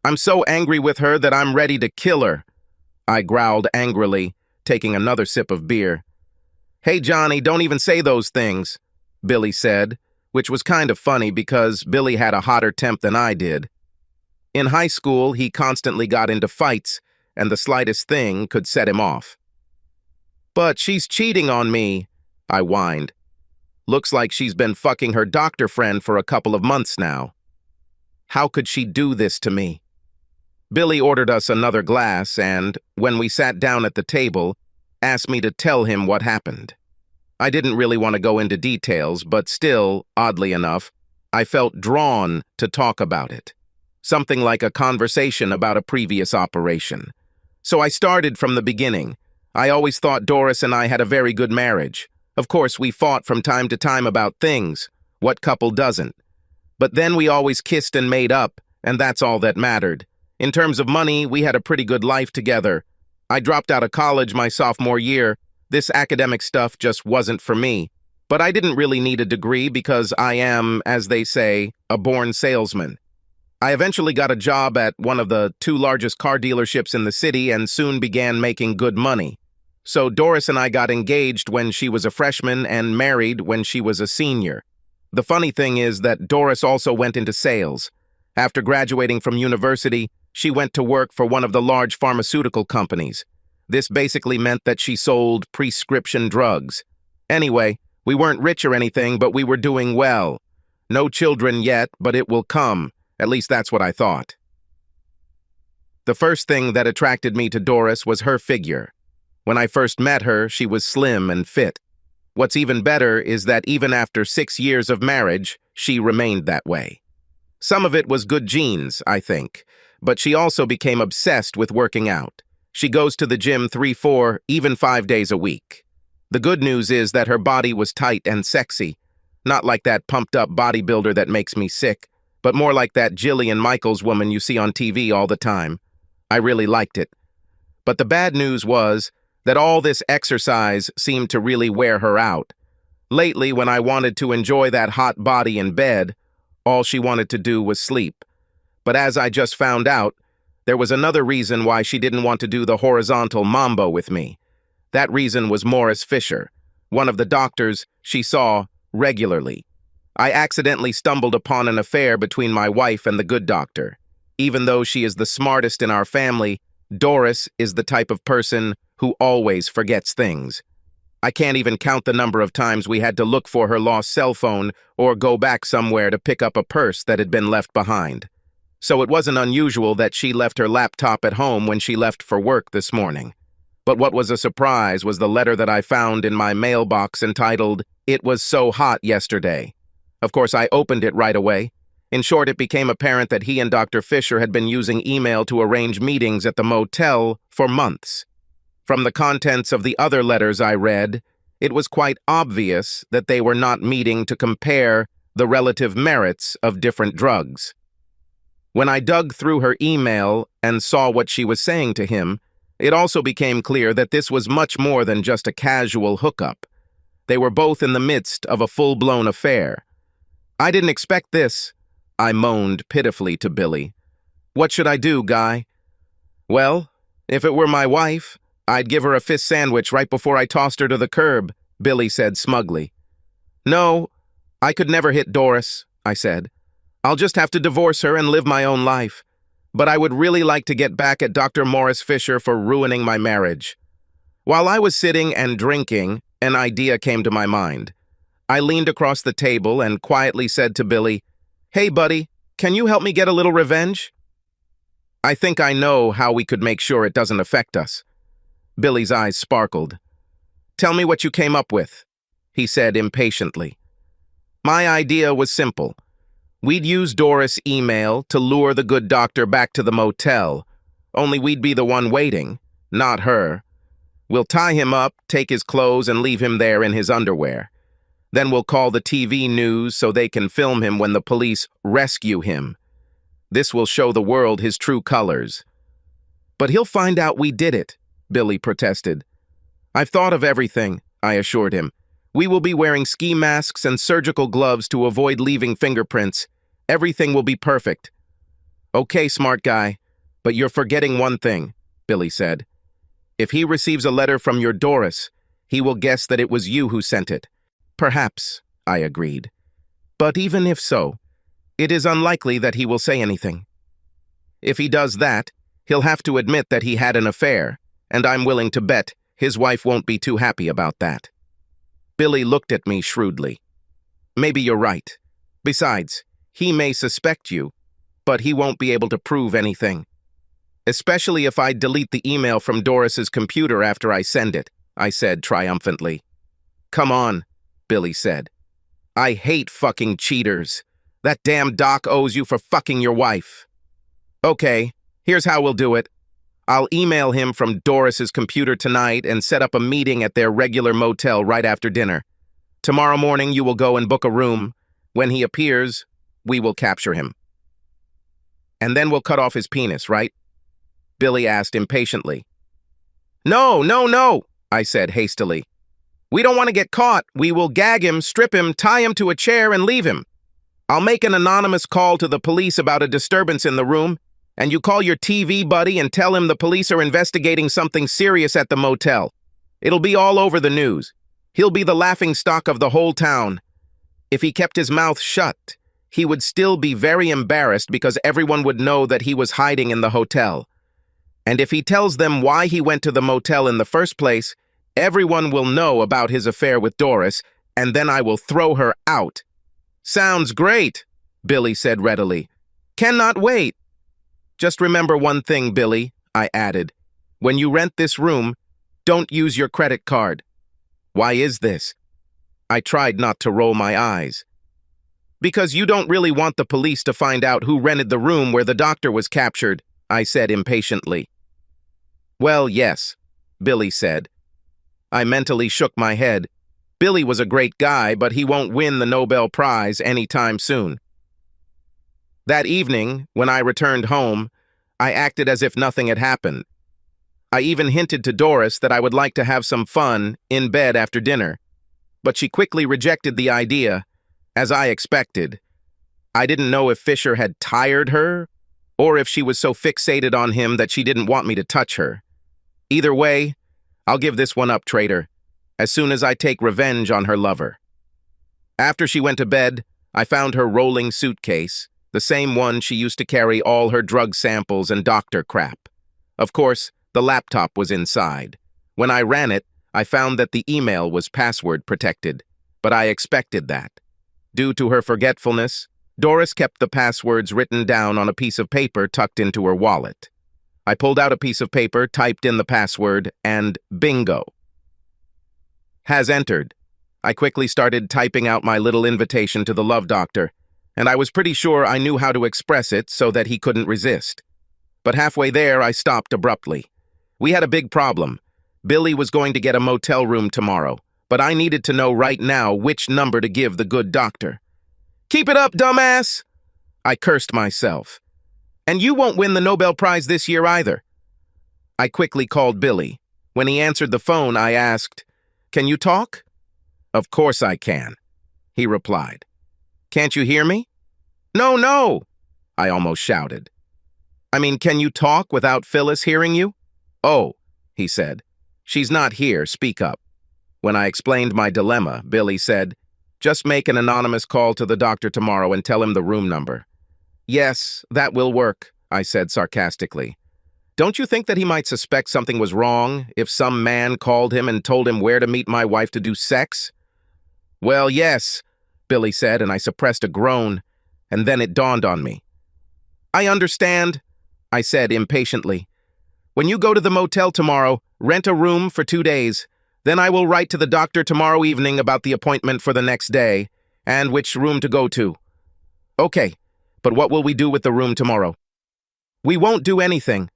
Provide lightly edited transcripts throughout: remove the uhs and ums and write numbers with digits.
I'm so angry with her that I'm ready to kill her, I growled angrily, taking another sip of beer. Hey, Johnny, don't even say those things, Billy said, which was kind of funny because Billy had a hotter temp than I did. In high school, he constantly got into fights, and the slightest thing could set him off. But she's cheating on me, I whined. Looks like she's been fucking her doctor friend for a couple of months now. How could she do this to me? Billy ordered us another glass and, when we sat down at the table, asked me to tell him what happened. I didn't really want to go into details, but still, oddly enough, I felt drawn to talk about it. Something like a conversation about a previous operation. So I started from the beginning. I always thought Doris and I had a very good marriage. Of course, we fought from time to time about things. What couple doesn't? But then we always kissed and made up, and that's all that mattered. In terms of money, we had a pretty good life together. I dropped out of college my sophomore year. This academic stuff just wasn't for me. But I didn't really need a degree because I am, as they say, a born salesman. I eventually got a job at one of the 2 largest car dealerships in the city and soon began making good money. So Doris and I got engaged when she was a freshman and married when she was a senior. The funny thing is that Doris also went into sales. After graduating from university, she went to work for one of the large pharmaceutical companies. This basically meant that she sold prescription drugs. Anyway, we weren't rich or anything, but we were doing well. No children yet, but it will come. At least that's what I thought. The first thing that attracted me to Doris was her figure. When I first met her, she was slim and fit. What's even better is that even after 6 years of marriage, she remained that way. Some of it was good genes, I think, but she also became obsessed with working out. She goes to the gym 3, 4, even 5 days a week. The good news is that her body was tight and sexy, not like that pumped-up bodybuilder that makes me sick, but more like that Jillian Michaels woman you see on TV all the time. I really liked it. But the bad news was that all this exercise seemed to really wear her out. Lately, when I wanted to enjoy that hot body in bed, all she wanted to do was sleep. But as I just found out, there was another reason why she didn't want to do the horizontal mambo with me. That reason was Morris Fisher, one of the doctors she saw regularly. I accidentally stumbled upon an affair between my wife and the good doctor. Even though she is the smartest in our family, Doris is the type of person who always forgets things. I can't even count the number of times we had to look for her lost cell phone or go back somewhere to pick up a purse that had been left behind. So it wasn't unusual that she left her laptop at home when she left for work this morning. But what was a surprise was the letter that I found in my mailbox entitled, "It was so hot yesterday." Of course, I opened it right away. In short, it became apparent that he and Dr. Fisher had been using email to arrange meetings at the motel for months. From the contents of the other letters I read, it was quite obvious that they were not meeting to compare the relative merits of different drugs. When I dug through her email and saw what she was saying to him, it also became clear that this was much more than just a casual hookup. They were both in the midst of a full-blown affair. I didn't expect this, I moaned pitifully to Billy. What should I do, Guy? Well, if it were my wife, I'd give her a fish sandwich right before I tossed her to the curb, Billy said smugly. No, I could never hit Doris, I said. I'll just have to divorce her and live my own life. But I would really like to get back at Dr. Morris Fisher for ruining my marriage. While I was sitting and drinking, an idea came to my mind. I leaned across the table and quietly said to Billy, "Hey, buddy, can you help me get a little revenge?" I think I know how we could make sure it doesn't affect us. Billy's eyes sparkled. "Tell me what you came up with," he said impatiently. My idea was simple. We'd use Doris' email to lure the good doctor back to the motel, only we'd be the one waiting, not her. We'll tie him up, take his clothes, and leave him there in his underwear. Then we'll call the TV news so they can film him when the police rescue him. This will show the world his true colors. But he'll find out we did it, Billy protested. I've thought of everything, I assured him. We will be wearing ski masks and surgical gloves to avoid leaving fingerprints. Everything will be perfect. Okay, smart guy, but you're forgetting one thing, Billy said. If he receives a letter from your Doris, he will guess that it was you who sent it. Perhaps, I agreed. But even if so, it is unlikely that he will say anything. If he does that, he'll have to admit that he had an affair, and I'm willing to bet his wife won't be too happy about that. Billy looked at me shrewdly. Maybe you're right. Besides, he may suspect you, but he won't be able to prove anything. Especially if I delete the email from Doris's computer after I send it, I said triumphantly. Come on, Billy said. I hate fucking cheaters. That damn doc owes you for fucking your wife. Okay, here's how we'll do it. I'll email him from Doris's computer tonight and set up a meeting at their regular motel right after dinner. Tomorrow morning you will go and book a room. When he appears, we will capture him. And then we'll cut off his penis, right? Billy asked impatiently. No, I said hastily. We don't want to get caught. We will gag him, strip him, tie him to a chair, and leave him. I'll make an anonymous call to the police about a disturbance in the room, and you call your TV buddy and tell him the police are investigating something serious at the motel. It'll be all over the news. He'll be the laughingstock of the whole town. If he kept his mouth shut, he would still be very embarrassed because everyone would know that he was hiding in the hotel. And if he tells them why he went to the motel in the first place, everyone will know about his affair with Doris, and then I will throw her out. Sounds great, Billy said readily. Cannot wait. Just remember one thing, Billy, I added. When you rent this room, don't use your credit card. Why is this? I tried not to roll my eyes. Because you don't really want the police to find out who rented the room where the doctor was captured, I said impatiently. Well, yes, Billy said. I mentally shook my head. Billy was a great guy, but he won't win the Nobel Prize anytime soon. That evening, when I returned home, I acted as if nothing had happened. I even hinted to Doris that I would like to have some fun in bed after dinner, but she quickly rejected the idea, as I expected. I didn't know if Fisher had tired her, or if she was so fixated on him that she didn't want me to touch her. Either way, I'll give this one up, traitor, as soon as I take revenge on her lover. After she went to bed, I found her rolling suitcase, the same one she used to carry all her drug samples and doctor crap. Of course, the laptop was inside. When I ran it, I found that the email was password protected, but I expected that. Due to her forgetfulness, Doris kept the passwords written down on a piece of paper tucked into her wallet. I pulled out a piece of paper, typed in the password, and bingo. Has entered. I quickly started typing out my little invitation to the love doctor, and I was pretty sure I knew how to express it so that he couldn't resist. But halfway there, I stopped abruptly. We had a big problem. Billy was going to get a motel room tomorrow, but I needed to know right now which number to give the good doctor. Keep it up, dumbass! I cursed myself. And you won't win the Nobel Prize this year either. I quickly called Billy. When he answered the phone, I asked, Can you talk? Of course I can, he replied. Can't you hear me? No, I almost shouted. I mean, can you talk without Phyllis hearing you? Oh, he said. She's not here, speak up. When I explained my dilemma, Billy said, Just make an anonymous call to the doctor tomorrow and tell him the room number. Yes, that will work, I said sarcastically. Don't you think that he might suspect something was wrong if some man called him and told him where to meet my wife to do sex? Well, yes, Billy said, and I suppressed a groan, and then it dawned on me. I understand, I said impatiently. When you go to the motel tomorrow, rent a room for 2 days. Then I will write to the doctor tomorrow evening about the appointment for the next day, and which room to go to. Okay, but what will we do with the room tomorrow? We won't do anything,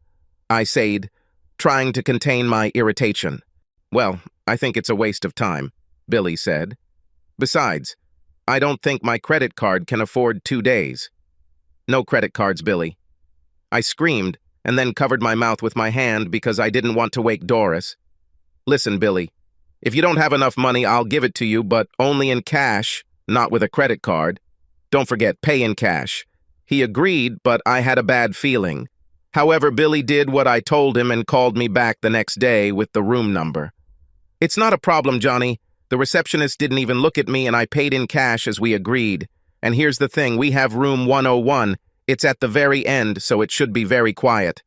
I said, trying to contain my irritation. Well, I think it's a waste of time, Billy said. Besides, I don't think my credit card can afford 2 days. No credit cards, Billy. I screamed and then covered my mouth with my hand because I didn't want to wake Doris. Listen, Billy, if you don't have enough money, I'll give it to you, but only in cash, not with a credit card. Don't forget, pay in cash. He agreed, but I had a bad feeling. However, Billy did what I told him and called me back the next day with the room number. "It's not a problem, Johnny. The receptionist didn't even look at me and I paid in cash as we agreed. And here's the thing, we have room 101. It's at the very end, so it should be very quiet."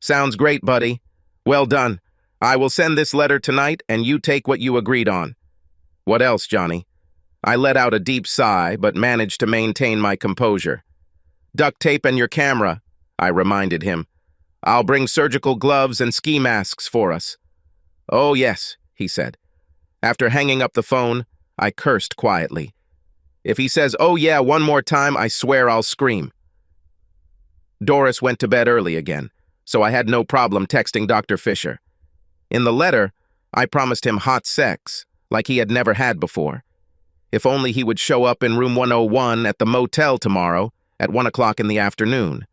"Sounds great, buddy. Well done. I will send this letter tonight and you take what you agreed on." "What else, Johnny?" I let out a deep sigh, but managed to maintain my composure. "Duct tape and your camera," I reminded him. "I'll bring surgical gloves and ski masks for us." "Oh, yes," he said. After hanging up the phone, I cursed quietly. If he says, "Oh yeah," one more time, I swear I'll scream. Doris went to bed early again, so I had no problem texting Dr. Fisher. In the letter, I promised him hot sex, like he had never had before. If only he would show up in room 101 at the motel tomorrow at 1 o'clock in the afternoon.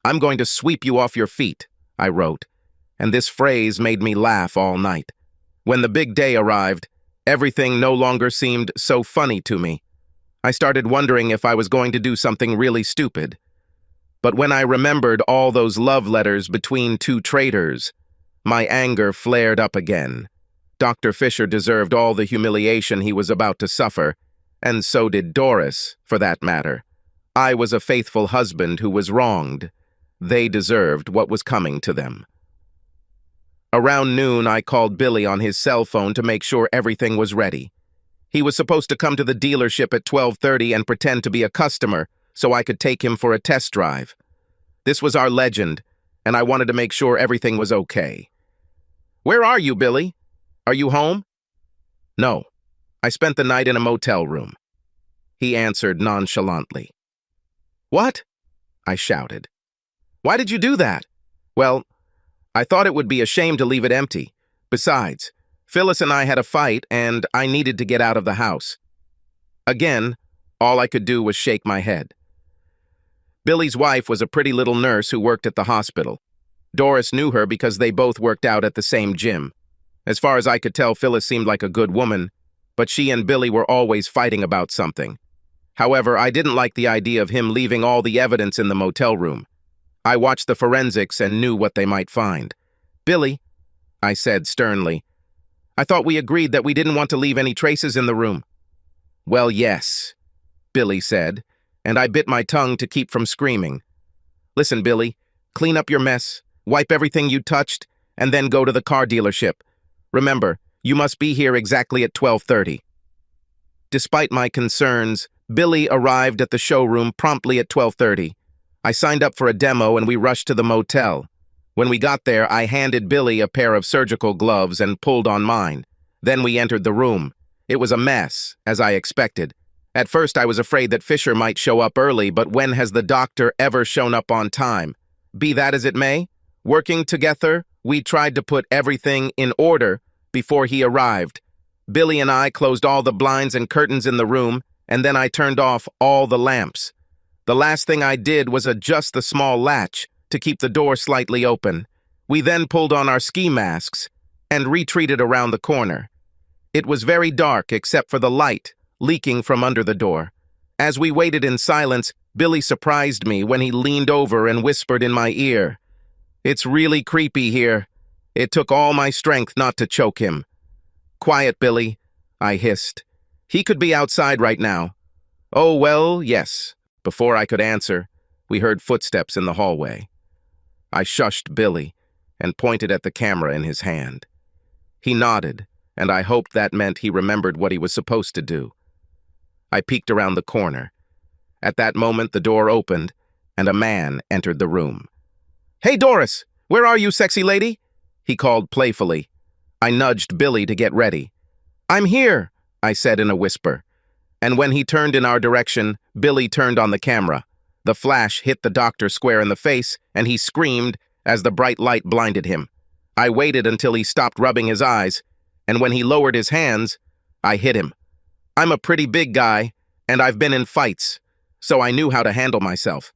"I'm going to sweep you off your feet," I wrote, and this phrase made me laugh all night. When the big day arrived, everything no longer seemed so funny to me. I started wondering if I was going to do something really stupid. But when I remembered all those love letters between two traitors, my anger flared up again. Dr. Fisher deserved all the humiliation he was about to suffer, and so did Doris, for that matter. I was a faithful husband who was wronged. They deserved what was coming to them. Around noon, I called Billy on his cell phone to make sure everything was ready. He was supposed to come to the dealership at 12:30 and pretend to be a customer so I could take him for a test drive. This was our legend, and I wanted to make sure everything was okay. "Where are you, Billy? Are you home?" "No. I spent the night in a motel room," he answered nonchalantly. "What?" I shouted. "Why did you do that?" "Well, I thought it would be a shame to leave it empty. Besides, Phyllis and I had a fight, and I needed to get out of the house." Again, all I could do was shake my head. Billy's wife was a pretty little nurse who worked at the hospital. Doris knew her because they both worked out at the same gym. As far as I could tell, Phyllis seemed like a good woman, but she and Billy were always fighting about something. However, I didn't like the idea of him leaving all the evidence in the motel room. I watched the forensics and knew what they might find. "Billy," I said sternly, "I thought we agreed that we didn't want to leave any traces in the room." "Well, yes," Billy said, and I bit my tongue to keep from screaming. "Listen, Billy, clean up your mess, wipe everything you touched, and then go to the car dealership. Remember, you must be here exactly at 12:30. Despite my concerns, Billy arrived at the showroom promptly at 12:30. I signed up for a demo and we rushed to the motel. When we got there, I handed Billy a pair of surgical gloves and pulled on mine. Then we entered the room. It was a mess, as I expected. At first, I was afraid that Fisher might show up early, but when has the doctor ever shown up on time? Be that as it may, working together, we tried to put everything in order before he arrived. Billy and I closed all the blinds and curtains in the room, and then I turned off all the lamps. The last thing I did was adjust the small latch to keep the door slightly open. We then pulled on our ski masks and retreated around the corner. It was very dark except for the light leaking from under the door. As we waited in silence, Billy surprised me when he leaned over and whispered in my ear, "It's really creepy here." It took all my strength not to choke him. "Quiet, Billy," I hissed. "He could be outside right now." "Oh, well, yes." Before I could answer, we heard footsteps in the hallway. I shushed Billy and pointed at the camera in his hand. He nodded, and I hoped that meant he remembered what he was supposed to do. I peeked around the corner. At that moment, the door opened, and a man entered the room. "Hey, Doris! Where are you, sexy lady?" he called playfully. I nudged Billy to get ready. "I'm here," I said in a whisper. And when he turned in our direction, Billy turned on the camera. The flash hit the doctor square in the face, and he screamed as the bright light blinded him. I waited until he stopped rubbing his eyes, and when he lowered his hands, I hit him. I'm a pretty big guy, and I've been in fights, so I knew how to handle myself.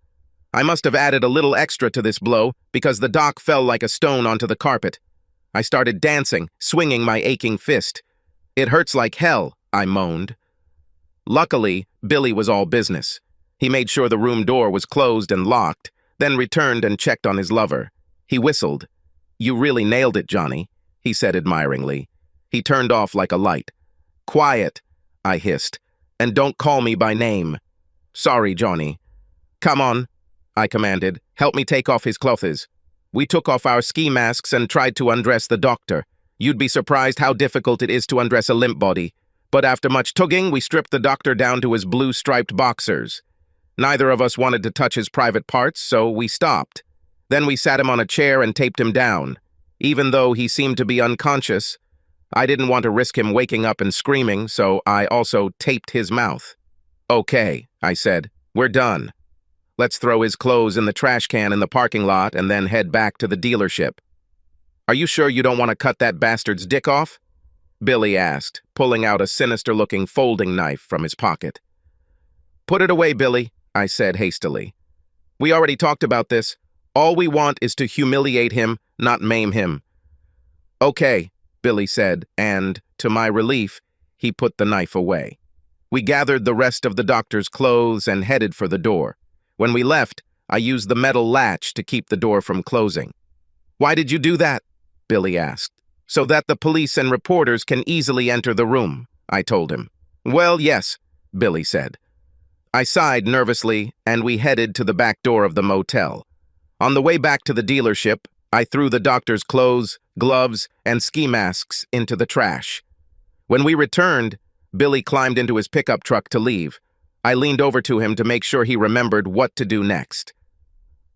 I must have added a little extra to this blow because the doc fell like a stone onto the carpet. I started dancing, swinging my aching fist. "It hurts like hell," I moaned. Luckily, Billy was all business. He made sure the room door was closed and locked, then returned and checked on his lover. He whistled. "You really nailed it, Johnny," he said admiringly. He turned off like a light. "Quiet," I hissed, "and don't call me by name." "Sorry, Johnny." "Come on," I commanded. "Help me take off his clothes." We took off our ski masks and tried to undress the doctor. You'd be surprised how difficult it is to undress a limp body. But after much tugging, we stripped the doctor down to his blue-striped boxers. Neither of us wanted to touch his private parts, so we stopped. Then we sat him on a chair and taped him down. Even though he seemed to be unconscious, I didn't want to risk him waking up and screaming, so I also taped his mouth. "Okay," I said, "we're done. Let's throw his clothes in the trash can in the parking lot and then head back to the dealership." "Are you sure you don't want to cut that bastard's dick off?" Billy asked, pulling out a sinister-looking folding knife from his pocket. "Put it away, Billy," I said hastily. "We already talked about this. All we want is to humiliate him, not maim him." "Okay," Billy said, and, to my relief, he put the knife away. We gathered the rest of the doctor's clothes and headed for the door. When we left, I used the metal latch to keep the door from closing. "Why did you do that?" Billy asked. "So that the police and reporters can easily enter the room," I told him. "Well, yes," Billy said. I sighed nervously, and we headed to the back door of the motel. On the way back to the dealership, I threw the doctor's clothes, gloves, and ski masks into the trash. When we returned, Billy climbed into his pickup truck to leave. I leaned over to him to make sure he remembered what to do next.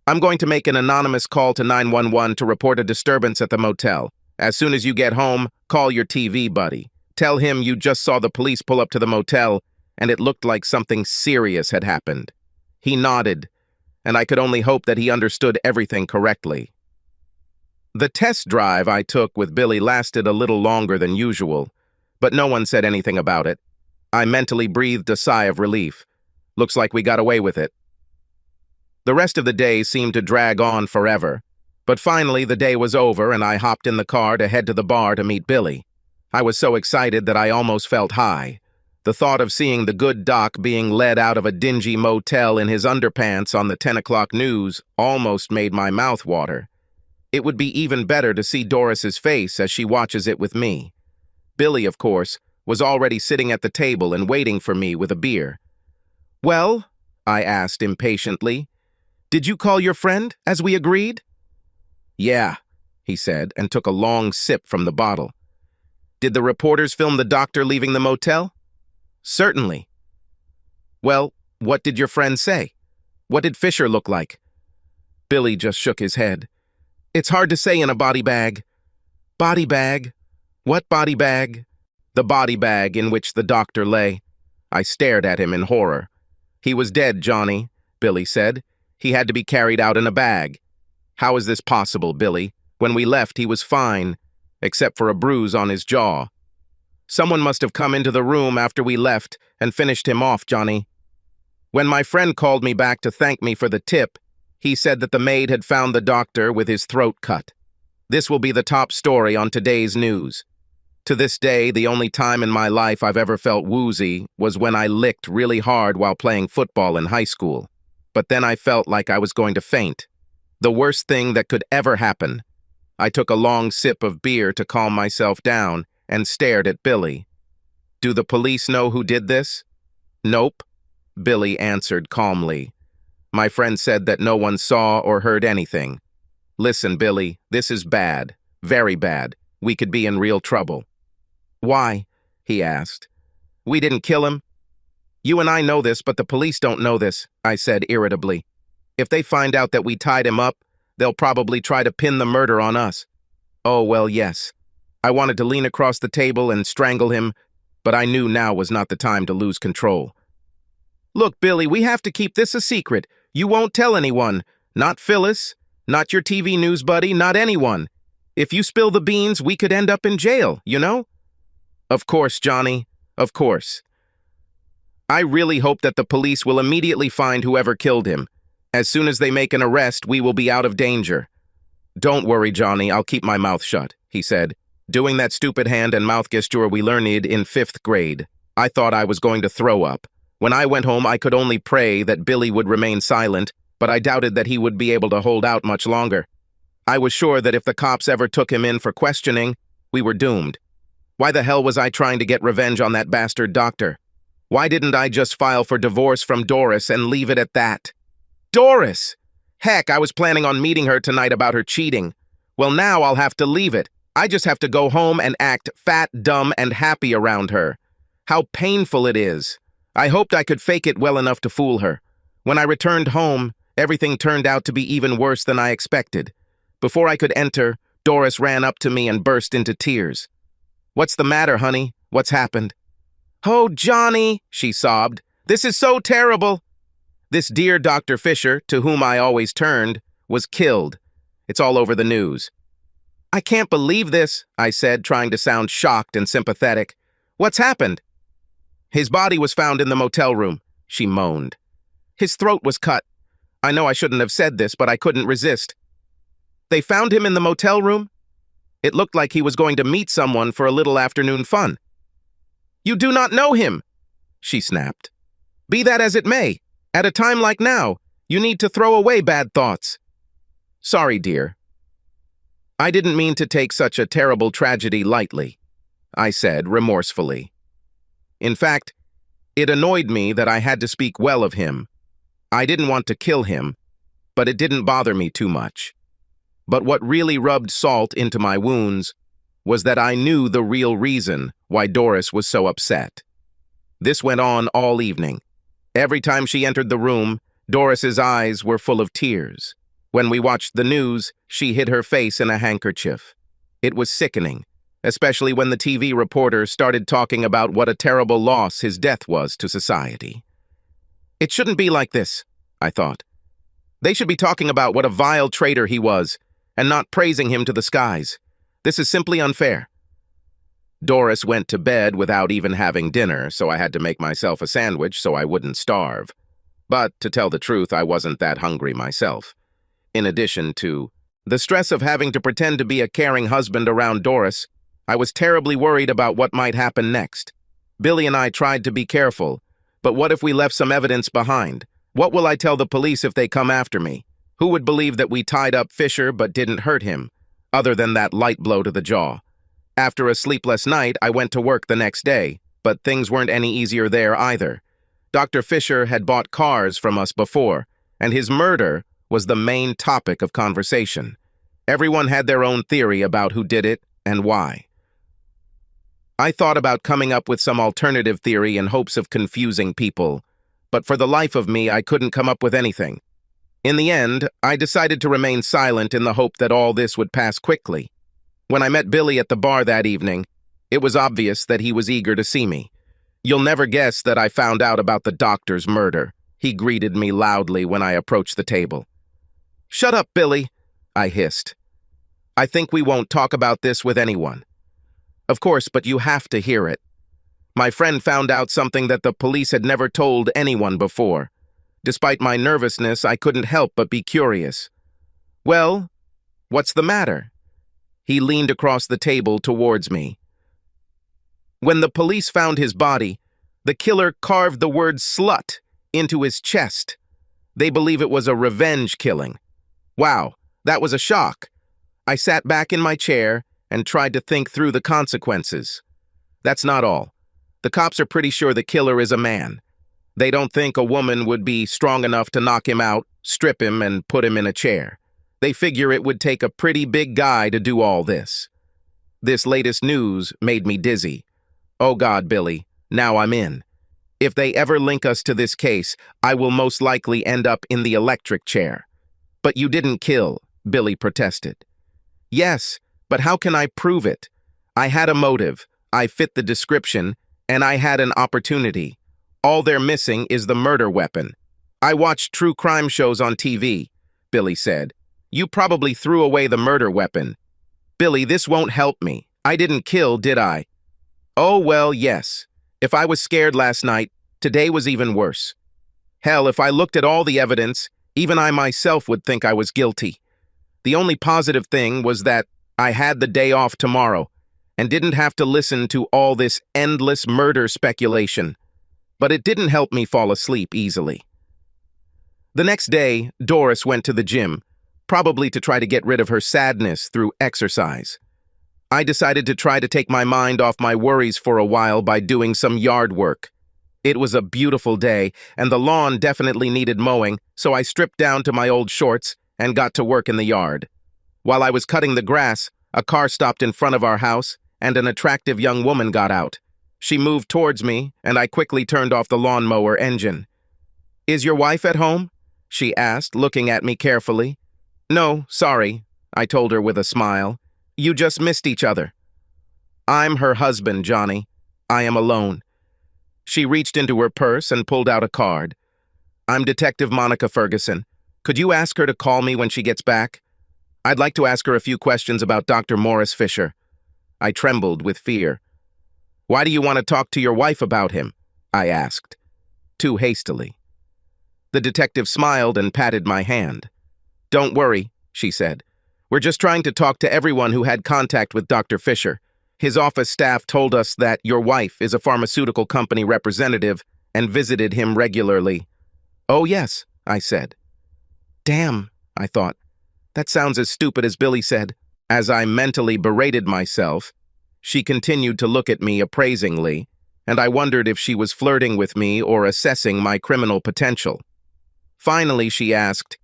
"I'm going to make an anonymous call to 911 to report a disturbance at the motel. As soon as you get home, call your TV buddy. Tell him you just saw the police pull up to the motel, and it looked like something serious had happened." He nodded, and I could only hope that he understood everything correctly. The test drive I took with Billy lasted a little longer than usual, but no one said anything about it. I mentally breathed a sigh of relief. Looks like we got away with it. The rest of the day seemed to drag on forever, but finally the day was over and I hopped in the car to head to the bar to meet Billy. I was so excited that I almost felt high. The thought of seeing the good doc being led out of a dingy motel in his underpants on the 10 o'clock news almost made my mouth water. It would be even better to see Doris's face as she watches it with me. Billy, of course, was already sitting at the table and waiting for me with a beer. "Well," I asked impatiently, "did you call your friend, as we agreed?" "Yeah," he said, and took a long sip from the bottle. "Did the reporters film the doctor leaving the motel?" "Certainly." "Well, what did your friend say? What did Fisher look like?" Billy just shook his head. "It's hard to say in a body bag." "Body bag? What body bag?" "The body bag in which the doctor lay." I stared at him in horror. "He was dead, Johnny," Billy said. "He had to be carried out in a bag." "How is this possible, Billy? When we left, he was fine, except for a bruise on his jaw." "Someone must have come into the room after we left and finished him off, Johnny." When my friend called me back to thank me for the tip, he said that the maid had found the doctor with his throat cut. This will be the top story on today's news. To this day, the only time in my life I've ever felt woozy was when I licked really hard while playing football in high school. But then I felt like I was going to faint. The worst thing that could ever happen. I took a long sip of beer to calm myself down and stared at Billy. "Do the police know who did this?" "Nope," Billy answered calmly. "My friend said that no one saw or heard anything." "Listen, Billy, this is bad. Very bad. We could be in real trouble." "Why?" he asked. "We didn't kill him." "You and I know this, but the police don't know this," I said irritably. "If they find out that we tied him up, they'll probably try to pin the murder on us." "Oh, well, yes." I wanted to lean across the table and strangle him, but I knew now was not the time to lose control. "Look, Billy, we have to keep this a secret. You won't tell anyone. Not Phyllis, not your TV news buddy, not anyone. If you spill the beans, we could end up in jail, you know?" "Of course, Johnny, of course." "I really hope that the police will immediately find whoever killed him. As soon as they make an arrest, we will be out of danger." "Don't worry, Johnny, I'll keep my mouth shut," he said, doing that stupid hand and mouth gesture we learned in 5th grade. I thought I was going to throw up. When I went home, I could only pray that Billy would remain silent, but I doubted that he would be able to hold out much longer. I was sure that if the cops ever took him in for questioning, we were doomed. Why the hell was I trying to get revenge on that bastard doctor? Why didn't I just file for divorce from Doris and leave it at that? Doris! Heck, I was planning on meeting her tonight about her cheating. Well, now I'll have to leave it. I just have to go home and act fat, dumb, and happy around her. How painful it is. I hoped I could fake it well enough to fool her. When I returned home, everything turned out to be even worse than I expected. Before I could enter, Doris ran up to me and burst into tears. "What's the matter, honey? What's happened?" "Oh, Johnny," she sobbed. "This is so terrible." This dear Dr. Fisher, to whom I always turned, was killed. It's all over the news. "I can't believe this," I said, trying to sound shocked and sympathetic. "What's happened?" "His body was found in the motel room," she moaned. "His throat was cut. I know I shouldn't have said this, but I couldn't resist." "They found him in the motel room?" "It looked like he was going to meet someone for a little afternoon fun." "You do not know him," she snapped. "Be that as it may, at a time like now, you need to throw away bad thoughts." "Sorry, dear. I didn't mean to take such a terrible tragedy lightly," I said remorsefully. In fact, it annoyed me that I had to speak well of him. I didn't want to kill him, but it didn't bother me too much. But what really rubbed salt into my wounds was that I knew the real reason why Doris was so upset. This went on all evening. Every time she entered the room, Doris's eyes were full of tears. When we watched the news, she hid her face in a handkerchief. It was sickening, especially when the TV reporter started talking about what a terrible loss his death was to society. It shouldn't be like this, I thought. They should be talking about what a vile traitor he was, and not praising him to the skies. This is simply unfair. Doris went to bed without even having dinner, so I had to make myself a sandwich so I wouldn't starve. But, to tell the truth, I wasn't that hungry myself. In addition to the stress of having to pretend to be a caring husband around Doris, I was terribly worried about what might happen next. Billy and I tried to be careful, but what if we left some evidence behind? What will I tell the police if they come after me? Who would believe that we tied up Fisher but didn't hurt him, other than that light blow to the jaw? After a sleepless night, I went to work the next day, but things weren't any easier there either. Dr. Fisher had bought cars from us before, and his murder was the main topic of conversation. Everyone had their own theory about who did it and why. I thought about coming up with some alternative theory in hopes of confusing people, but for the life of me, I couldn't come up with anything. In the end, I decided to remain silent in the hope that all this would pass quickly. When I met Billy at the bar that evening, it was obvious that he was eager to see me. "You'll never guess that I found out about the doctor's murder," he greeted me loudly when I approached the table. "Shut up, Billy," I hissed. "I think we won't talk about this with anyone." "Of course, but you have to hear it. My friend found out something that the police had never told anyone before. Despite my nervousness, I couldn't help but be curious." "Well, what's the matter?" He leaned across the table towards me. "When the police found his body, the killer carved the word slut into his chest. They believe it was a revenge killing." Wow, that was a shock. I sat back in my chair and tried to think through the consequences. That's not all. The cops are pretty sure the killer is a man. They don't think a woman would be strong enough to knock him out, strip him, and put him in a chair. They figure it would take a pretty big guy to do all this. This latest news made me dizzy. Oh God, Billy, now I'm in. If they ever link us to this case, I will most likely end up in the electric chair. "But you didn't kill," Billy protested. "Yes, but how can I prove it? I had a motive, I fit the description, and I had an opportunity. All they're missing is the murder weapon. I watched true crime shows on TV," Billy said. "You probably threw away the murder weapon." "Billy, this won't help me. I didn't kill, did I?" "Oh, well, yes. If I was scared last night, today was even worse. Hell, if I looked at all the evidence, even I myself would think I was guilty. The only positive thing was that I had the day off tomorrow and didn't have to listen to all this endless murder speculation. but it didn't help me fall asleep easily. The next day, Doris went to the gym, probably to try to get rid of her sadness through exercise. I decided to try to take my mind off my worries for a while by doing some yard work. It was a beautiful day, and the lawn definitely needed mowing, so I stripped down to my old shorts and got to work in the yard. While I was cutting the grass, a car stopped in front of our house, and an attractive young woman got out. She moved towards me, and I quickly turned off the lawnmower engine. "Is your wife at home?" she asked, looking at me carefully. "No, sorry," I told her with a smile. "You just missed each other." "I'm her husband, Johnny. I am alone." She reached into her purse and pulled out a card. "I'm Detective Monica Ferguson. Could you ask her to call me when she gets back? I'd like to ask her a few questions about Dr. Morris Fisher." I trembled with fear. "Why do you want to talk to your wife about him?" I asked, too hastily. The detective smiled and patted my hand. "Don't worry," she said. "We're just trying to talk to everyone who had contact with Dr. Fisher. His office staff told us that your wife is a pharmaceutical company representative and visited him regularly." "Oh, yes," I said. "Damn," I thought. "That sounds as stupid as Billy said." As I mentally berated myself, she continued to look at me appraisingly, and I wondered if she was flirting with me or assessing my criminal potential. Finally, she asked,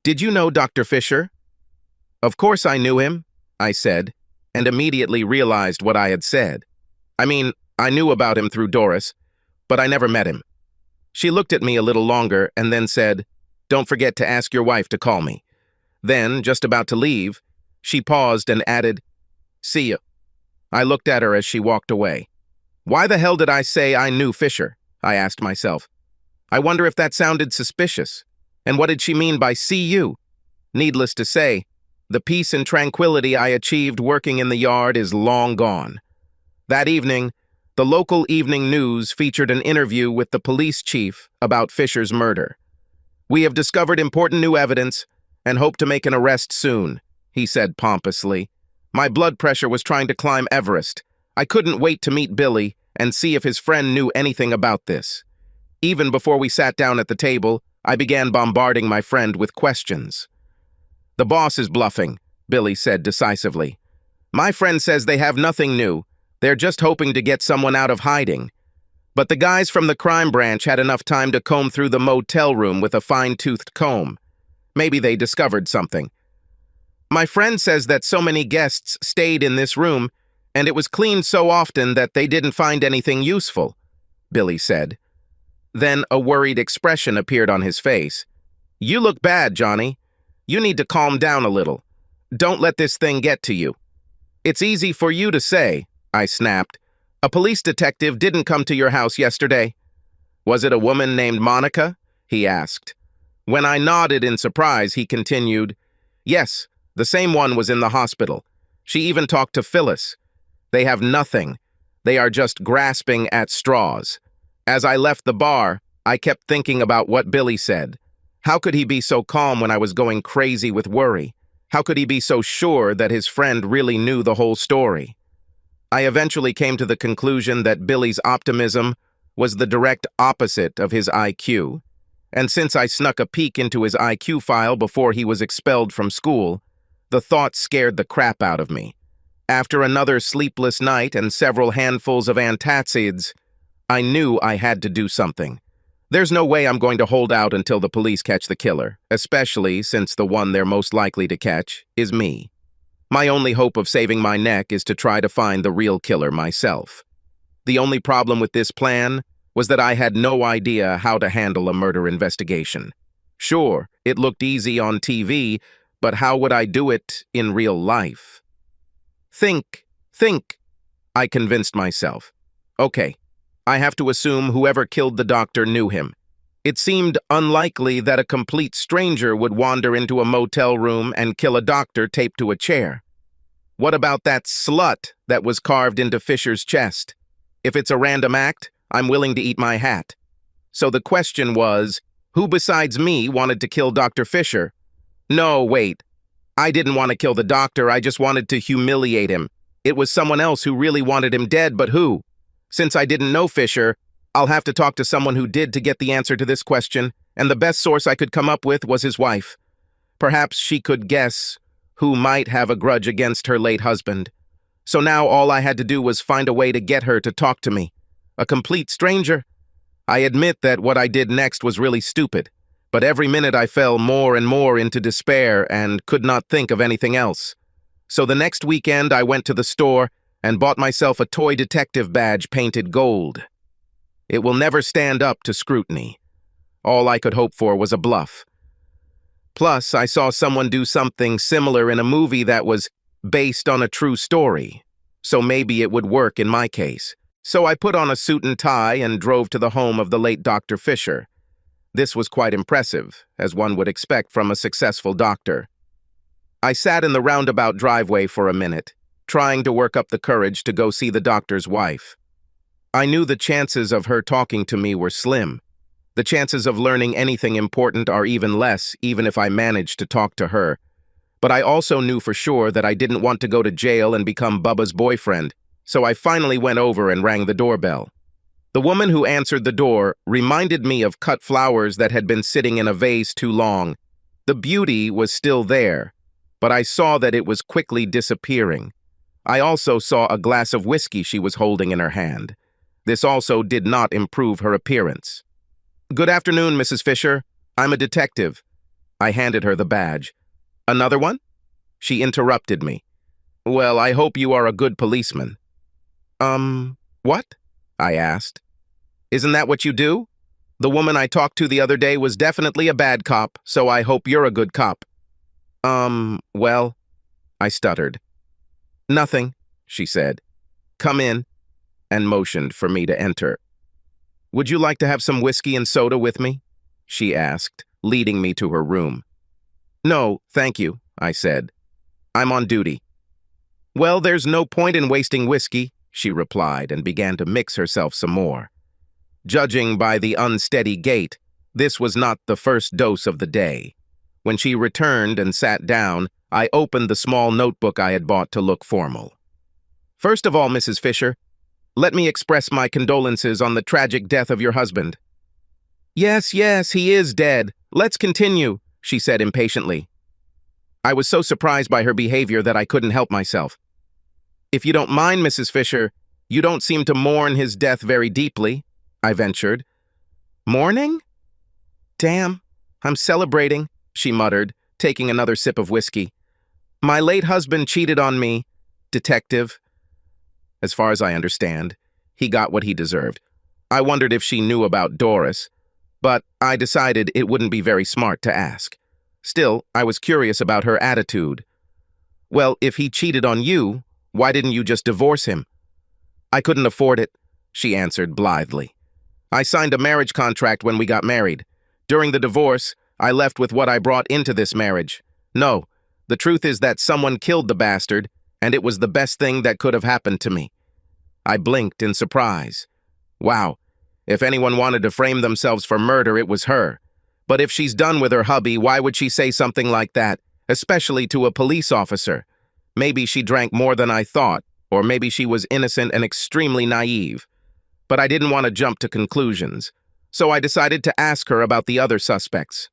"Did you know Dr. Fisher?" "Of course I knew him," I said, and immediately realized what I had said. I mean, I knew about him through Doris, but I never met him. She looked at me a little longer and then said, "Don't forget to ask your wife to call me." Then, just about to leave, she paused and added, "See ya." I looked at her as she walked away. Why the hell did I say I knew Fisher? I asked myself. I wonder if that sounded suspicious. And what did she mean by "see you"? Needless to say, the peace and tranquility I achieved working in the yard is long gone. That evening, the local evening news featured an interview with the police chief about Fisher's murder. "We have discovered important new evidence and hope to make an arrest soon," he said pompously. My blood pressure was trying to climb Everest. I couldn't wait to meet Billy and see if his friend knew anything about this. Even before we sat down at the table, I began bombarding my friend with questions. "The boss is bluffing," Billy said decisively. "My friend says they have nothing new. They're just hoping to get someone out of hiding. But the guys from the crime branch had enough time to comb through the motel room with a fine-toothed comb. Maybe they discovered something. My friend says that so many guests stayed in this room, and it was cleaned so often that they didn't find anything useful," Billy said. Then a worried expression appeared on his face. "You look bad, Johnny. You need to calm down a little. Don't let this thing get to you." "It's easy for you to say," I snapped. "A police detective didn't come to your house yesterday." "Was it a woman named Monica?" he asked. When I nodded in surprise, he continued, "Yes, the same one was in the hospital. She even talked to Phyllis. They have nothing. They are just grasping at straws." As I left the bar, I kept thinking about what Billy said. How could he be so calm when I was going crazy with worry? How could he be so sure that his friend really knew the whole story? I eventually came to the conclusion that Billy's optimism was the direct opposite of his IQ. And since I snuck a peek into his IQ file before he was expelled from school, the thought scared the crap out of me. After another sleepless night and several handfuls of antacids, I knew I had to do something. There's no way I'm going to hold out until the police catch the killer, especially since the one they're most likely to catch is me. My only hope of saving my neck is to try to find the real killer myself. The only problem with this plan was that I had no idea how to handle a murder investigation. Sure, it looked easy on TV, but how would I do it in real life? Think, I convinced myself. Okay, I have to assume whoever killed the doctor knew him. It seemed unlikely that a complete stranger would wander into a motel room and kill a doctor taped to a chair. What about that slut that was carved into Fisher's chest? If it's a random act, I'm willing to eat my hat. So the question was, who besides me wanted to kill Dr. Fisher? No, wait. I didn't want to kill the doctor, I just wanted to humiliate him. It was someone else who really wanted him dead, but who? Since I didn't know Fisher, I'll have to talk to someone who did to get the answer to this question, and the best source I could come up with was his wife. Perhaps she could guess who might have a grudge against her late husband. So now all I had to do was find a way to get her to talk to me. A complete stranger. I admit that what I did next was really stupid, but every minute I fell more and more into despair and could not think of anything else. So the next weekend I went to the store and bought myself a toy detective badge painted gold. It will never stand up to scrutiny. All I could hope for was a bluff. Plus, I saw someone do something similar in a movie that was based on a true story, so maybe it would work in my case. So I put on a suit and tie and drove to the home of the late Dr. Fisher. This was quite impressive, as one would expect from a successful doctor. I sat in the roundabout driveway for a minute, trying to work up the courage to go see the doctor's wife. I knew the chances of her talking to me were slim. The chances of learning anything important are even less, even if I managed to talk to her. But I also knew for sure that I didn't want to go to jail and become Bubba's boyfriend, so I finally went over and rang the doorbell. The woman who answered the door reminded me of cut flowers that had been sitting in a vase too long. The beauty was still there, but I saw that it was quickly disappearing. I also saw a glass of whiskey she was holding in her hand. This also did not improve her appearance. "Good afternoon, Mrs. Fisher. I'm a detective." I handed her the badge. "Another one?" She interrupted me. "Well, I hope you are a good policeman." What?" I asked. "Isn't that what you do? The woman I talked to the other day was definitely a bad cop, so I hope you're a good cop." Well," I stuttered. "Nothing," she said. "Come in," and motioned for me to enter. "Would you like to have some whiskey and soda with me?" she asked, leading me to her room. "No, thank you," I said. "I'm on duty." "Well, there's no point in wasting whiskey," she replied and began to mix herself some more. Judging by the unsteady gait, this was not the first dose of the day. When she returned and sat down, I opened the small notebook I had bought to look formal. "First of all, Mrs. Fisher, let me express my condolences on the tragic death of your husband." Yes, he is dead. Let's continue," she said impatiently. I was so surprised by her behavior that I couldn't help myself. "If you don't mind, Mrs. Fisher, you don't seem to mourn his death very deeply," I ventured. "Mourning? Damn, I'm celebrating," she muttered, taking another sip of whiskey. "My late husband cheated on me, detective." As far as I understand, he got what he deserved. I wondered if she knew about Doris, but I decided it wouldn't be very smart to ask. Still, I was curious about her attitude. "Well, if he cheated on you, why didn't you just divorce him?" "I couldn't afford it," she answered blithely. "I signed a marriage contract when we got married. During the divorce, I left with what I brought into this marriage. No, the truth is that someone killed the bastard, and it was the best thing that could have happened to me." I blinked in surprise. Wow, if anyone wanted to frame themselves for murder, it was her. But if she's done with her hubby, why would she say something like that, especially to a police officer? Maybe she drank more than I thought, or maybe she was innocent and extremely naive. But I didn't want to jump to conclusions, so I decided to ask her about the other suspects.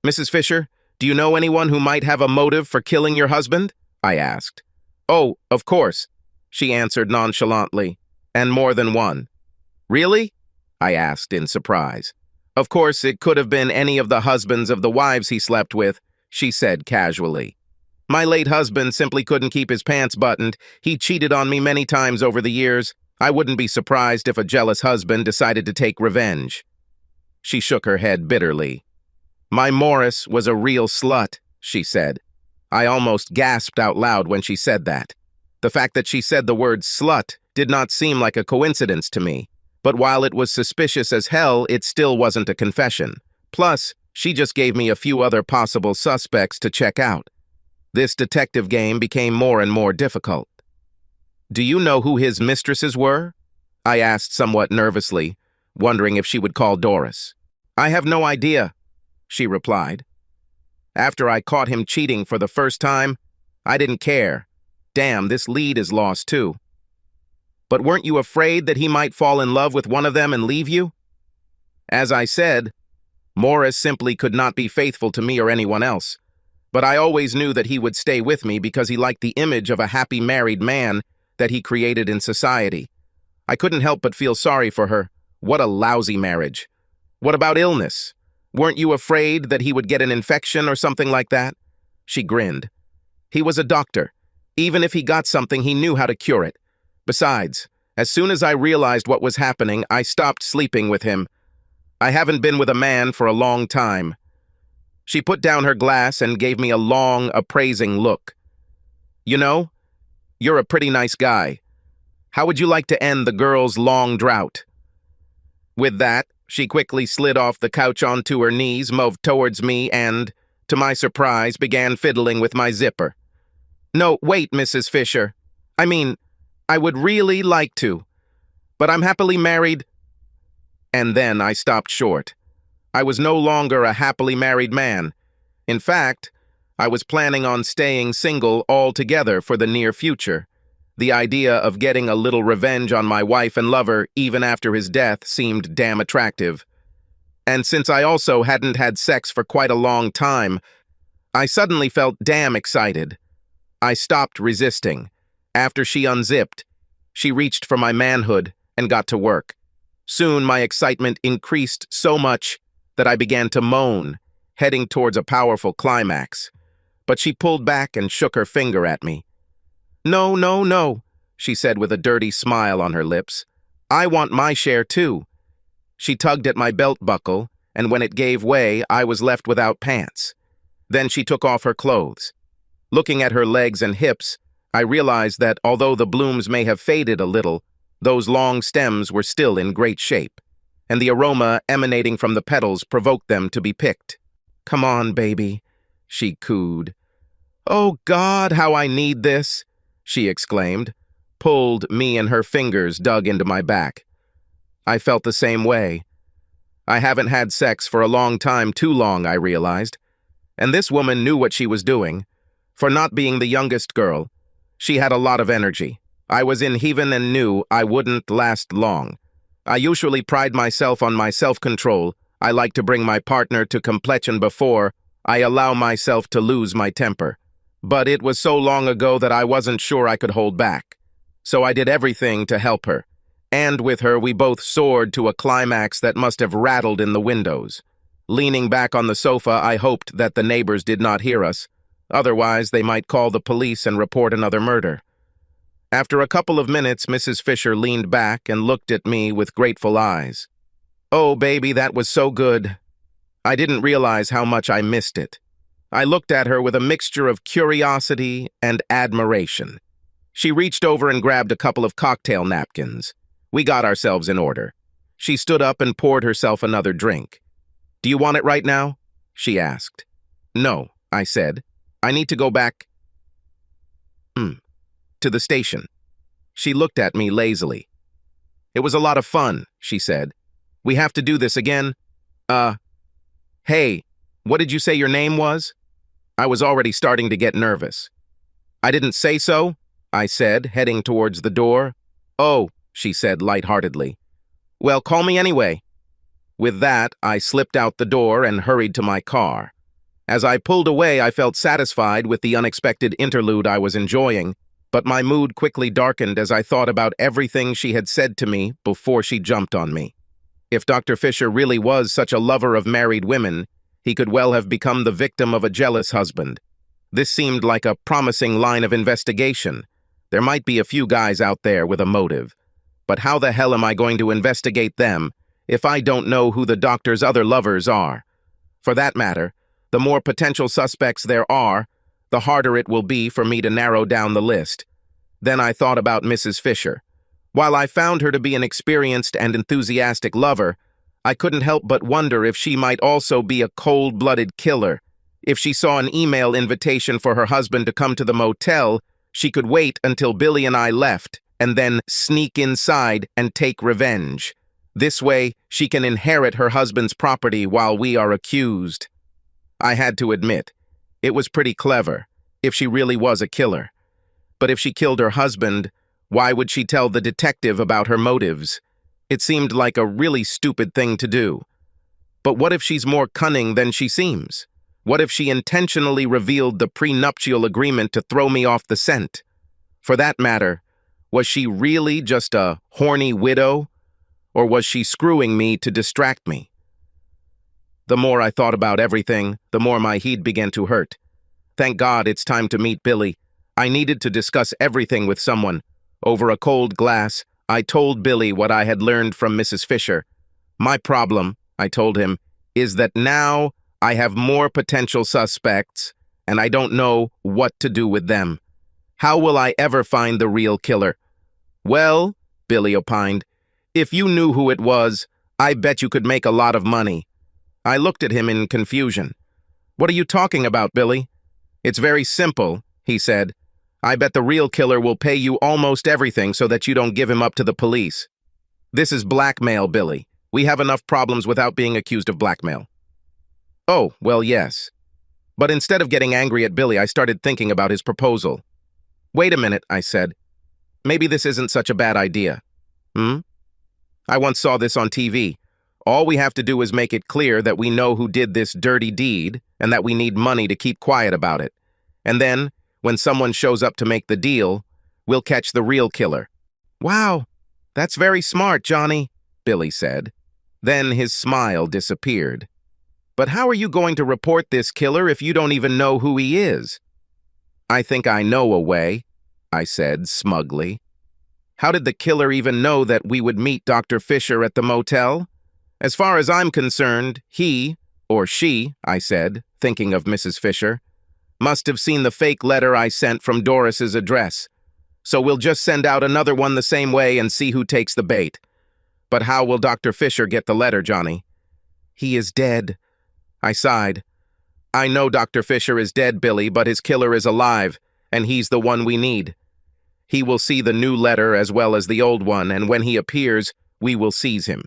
"Mrs. Fisher, do you know anyone who might have a motive for killing your husband?" I asked. "Oh, of course," she answered nonchalantly, "and more than one." "Really?" I asked in surprise. "Of course, it could have been any of the husbands of the wives he slept with," she said casually. "My late husband simply couldn't keep his pants buttoned. He cheated on me many times over the years. I wouldn't be surprised if a jealous husband decided to take revenge." She shook her head bitterly. "My Morris was a real slut," she said. I almost gasped out loud when she said that. The fact that she said the word slut did not seem like a coincidence to me. But while it was suspicious as hell, it still wasn't a confession. Plus, she just gave me a few other possible suspects to check out. This detective game became more and more difficult. "Do you know who his mistresses were?" I asked somewhat nervously, wondering if she would call Doris. "I have no idea," she replied. "After I caught him cheating for the first time, I didn't care. Damn, this lead is lost too." But weren't you afraid that he might fall in love with one of them and leave you? As I said, Morris simply could not be faithful to me or anyone else. But I always knew that he would stay with me because he liked the image of a happy married man that he created in society. I couldn't help but feel sorry for her. What a lousy marriage. What about illness? Weren't you afraid that he would get an infection or something like that? She grinned. He was a doctor. Even if he got something, he knew how to cure it. Besides, as soon as I realized what was happening, I stopped sleeping with him. I haven't been with a man for a long time. She put down her glass and gave me a long, appraising look. You know, you're a pretty nice guy. How would you like to end the girl's long drought? With that, she quickly slid off the couch onto her knees, moved towards me, and, to my surprise, began fiddling with my zipper. No, wait, Mrs. Fisher. I would really like to, but I'm happily married. And then I stopped short. I was no longer a happily married man. In fact, I was planning on staying single altogether for the near future. The idea of getting a little revenge on my wife and lover even after his death seemed damn attractive. And since I also hadn't had sex for quite a long time, I suddenly felt damn excited. I stopped resisting. After she unzipped, she reached for my manhood and got to work. Soon my excitement increased so much that I began to moan, heading towards a powerful climax. But she pulled back and shook her finger at me. No, no, no, she said with a dirty smile on her lips. I want my share too. She tugged at my belt buckle, and when it gave way, I was left without pants. Then she took off her clothes. Looking at her legs and hips, I realized that although the blooms may have faded a little, those long stems were still in great shape, and the aroma emanating from the petals provoked them to be picked. Come on, baby, she cooed. Oh, God, how I need this, she exclaimed, pulled me and her fingers dug into my back. I felt the same way. I haven't had sex for a long time, too long, I realized, and this woman knew what she was doing. For not being the youngest girl, she had a lot of energy. I was in heaven and knew I wouldn't last long. I usually pride myself on my self-control. I like to bring my partner to completion before I allow myself to lose my temper. But it was so long ago that I wasn't sure I could hold back. So I did everything to help her. And with her, we both soared to a climax that must have rattled in the windows. Leaning back on the sofa, I hoped that the neighbors did not hear us. Otherwise, they might call the police and report another murder. After a couple of minutes, Mrs. Fisher leaned back and looked at me with grateful eyes. Oh, baby, that was so good. I didn't realize how much I missed it. I looked at her with a mixture of curiosity and admiration. She reached over and grabbed a couple of cocktail napkins. We got ourselves in order. She stood up and poured herself another drink. Do you want it right now? She asked. No, I said. I need to go back to the station. She looked at me lazily. It was a lot of fun, she said. We have to do this again? Hey, what did you say your name was? I was already starting to get nervous. I didn't say so, I said, heading towards the door. Oh, she said lightheartedly. Well, call me anyway. With that, I slipped out the door and hurried to my car. As I pulled away, I felt satisfied with the unexpected interlude I was enjoying, but my mood quickly darkened as I thought about everything she had said to me before she jumped on me. If Dr. Fisher really was such a lover of married women, he could well have become the victim of a jealous husband. This seemed like a promising line of investigation. There might be a few guys out there with a motive. But how the hell am I going to investigate them if I don't know who the doctor's other lovers are? For that matter, the more potential suspects there are, the harder it will be for me to narrow down the list. Then I thought about Mrs. Fisher. While I found her to be an experienced and enthusiastic lover, I couldn't help but wonder if she might also be a cold-blooded killer. If she saw an email invitation for her husband to come to the motel, she could wait until Billy and I left, and then sneak inside and take revenge. This way, she can inherit her husband's property while we are accused. I had to admit, it was pretty clever, if she really was a killer. But if she killed her husband, Why would she tell the detective about her motives? It seemed like a really stupid thing to do. But what if she's more cunning than she seems? What if she intentionally revealed the prenuptial agreement to throw me off the scent? For that matter, was she really just a horny widow? Or was she screwing me to distract me? The more I thought about everything, the more my head began to hurt. Thank God it's time to meet Billy. I needed to discuss everything with someone. Over a cold glass, I told Billy what I had learned from Mrs. Fisher. My problem, I told him, is that now I have more potential suspects, and I don't know what to do with them. How will I ever find the real killer? Well, Billy opined, if you knew who it was, I bet you could make a lot of money. I looked at him in confusion. What are you talking about, Billy? It's very simple, he said. I bet the real killer will pay you almost everything so that you don't give him up to the police. This is blackmail, Billy. We have enough problems without being accused of blackmail. Oh, well, yes. But instead of getting angry at Billy, I started thinking about his proposal. Wait a minute, I said. Maybe this isn't such a bad idea. I once saw this on TV. All we have to do is make it clear that we know who did this dirty deed and that we need money to keep quiet about it. And then, when someone shows up to make the deal, we'll catch the real killer. Wow, that's very smart, Johnny, Billy said. Then his smile disappeared. But how are you going to report this killer if you don't even know who he is? I think I know a way, I said smugly. How did the killer even know that we would meet Dr. Fisher at the motel? As far as I'm concerned, he, or she, I said, thinking of Mrs. Fisher, must have seen the fake letter I sent from Doris's address. So we'll just send out another one the same way and see who takes the bait. But how will Dr. Fisher get the letter, Johnny? He is dead. I sighed. I know Dr. Fisher is dead, Billy, but his killer is alive, and he's the one we need. He will see the new letter as well as the old one, and when he appears, we will seize him.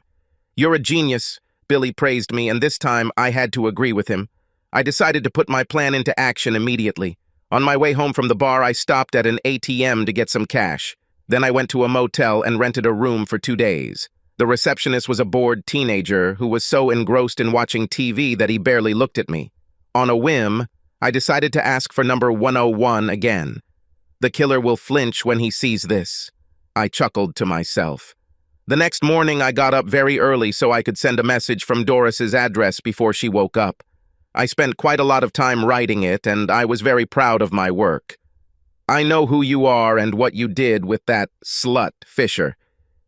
You're a genius, Billy praised me, and this time I had to agree with him. I decided to put my plan into action immediately. On my way home from the bar, I stopped at an ATM to get some cash. Then I went to a motel and rented a room for 2 days. The receptionist was a bored teenager who was so engrossed in watching TV that he barely looked at me. On a whim, I decided to ask for number 101 again. The killer will flinch when he sees this. I chuckled to myself. The next morning, I got up very early so I could send a message from Doris's address before she woke up. I spent quite a lot of time writing it, and I was very proud of my work. I know who you are and what you did with that slut, Fisher.